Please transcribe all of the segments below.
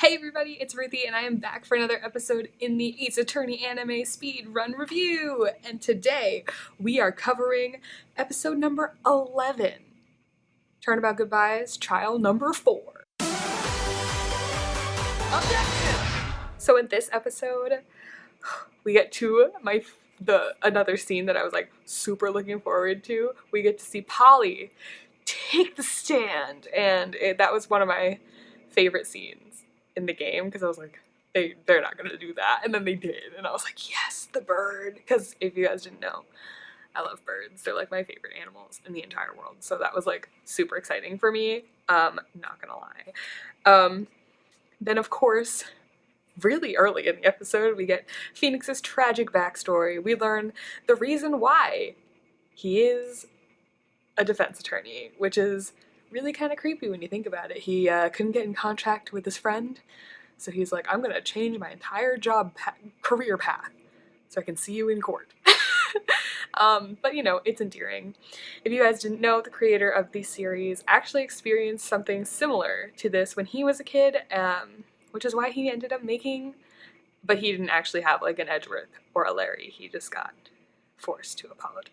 Hey everybody, it's Ruthie and I am back for another episode in the Ace Attorney Anime Speed Run Review. And today we are covering episode number 11, Turnabout Goodbyes, trial number 4. Objection! So in this episode, we get to another scene that I was like super looking forward to. We get to see Polly take the stand, and that was one of my favorite scenes in the game because I was like, they're not gonna do that, and then they did, and I was like, yes, the bird. Because if you guys didn't know, I love birds. They're like my favorite animals in the entire world, so that was like super exciting for me. Not gonna lie. Then of course, really early in the episode, we get Phoenix's tragic backstory. We learn the reason why he is a defense attorney, which is really kind of creepy when you think about it. He couldn't get in contact with his friend, so he's like, I'm gonna change my entire career path so I can see you in court. But you know, it's endearing. If you guys didn't know, the creator of the series actually experienced something similar to this when he was a kid, which is why he ended up making, but he didn't actually have like an Edgeworth or a Larry, he just got forced to apologize.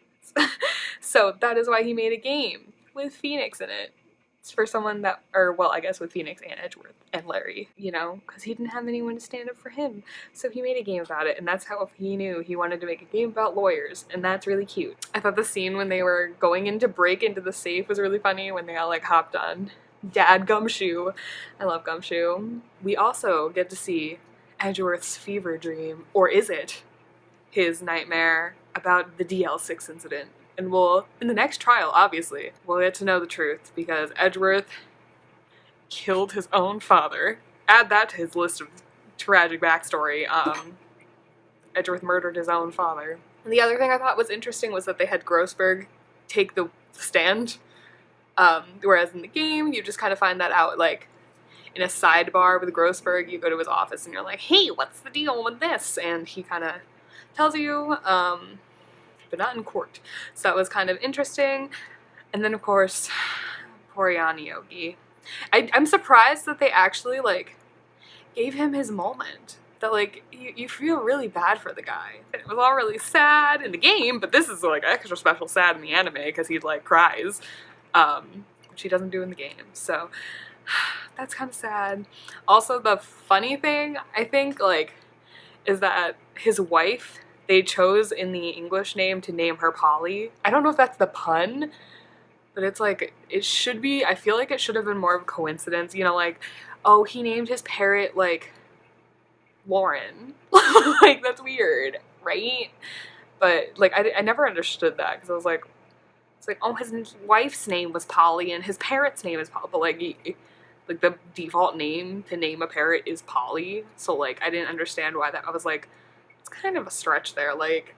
So that is why he made a game with Phoenix in it. It's for someone that, or well, I guess with Phoenix and Edgeworth and Larry, you know, because he didn't have anyone to stand up for him. So he made a game about it, and that's how he knew he wanted to make a game about lawyers, and that's really cute. I thought the scene when they were going in to break into the safe was really funny, when they all like hopped on Dad Gumshoe. I love Gumshoe. We also get to see Edgeworth's fever dream, or is it his nightmare about the DL6 incident. And we'll, in the next trial, obviously, we'll get to know the truth, because Edgeworth killed his own father. Add that to his list of tragic backstory. Edgeworth murdered his own father. And the other thing I thought was interesting was that they had Grossberg take the stand, whereas in the game, you just kind of find that out, like, in a sidebar with Grossberg. You go to his office and you're like, hey, what's the deal with this? And he kind of tells you, but not in court. So that was kind of interesting. And then of course, poor Yanni Yogi. I'm surprised that they actually like gave him his moment. That like, you feel really bad for the guy. It was all really sad in the game, but this is like extra special sad in the anime because he like cries, which he doesn't do in the game. So that's kind of sad. Also, the funny thing, I think, like, is that his wife, they chose in the English name to name her Polly. I don't know if that's the pun, but it's like, it should be, I feel like it should have been more of a coincidence, you know, like, oh, he named his parrot, like, Lauren. Like, that's weird, right? But, like, I never understood that, because I was like, it's like, oh, his wife's name was Polly, and his parrot's name is Polly, but, like, like, the default name to name a parrot is Polly, so, like, I didn't understand why that, I was like, it's kind of a stretch there, like,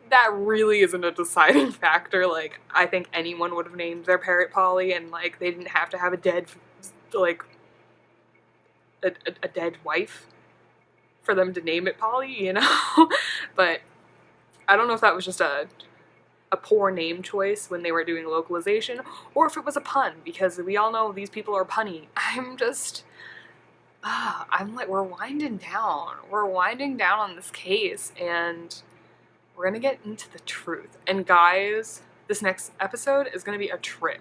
that really isn't a deciding factor. Like, I think anyone would have named their parrot Polly, and, like, they didn't have to have a dead, like, a dead wife for them to name it Polly, you know? But I don't know if that was just a poor name choice when they were doing localization, or if it was a pun, because we all know these people are punny. I'm like, we're winding down. We're winding down on this case, and we're gonna get into the truth. And guys, this next episode is gonna be a trip.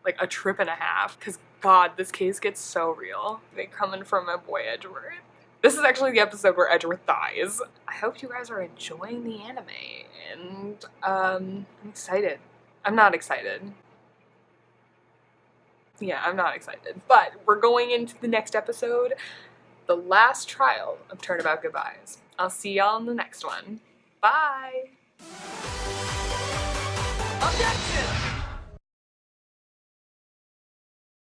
Like, a trip and a half. Because, God, this case gets so real. They coming from my boy Edgeworth. This is actually the episode where Edgeworth dies. I hope you guys are enjoying the anime, and, I'm excited. I'm not excited. Yeah, I'm not excited. But we're going into the next episode, the last trial of Turnabout Goodbyes. I'll see y'all in the next one. Bye! Objection!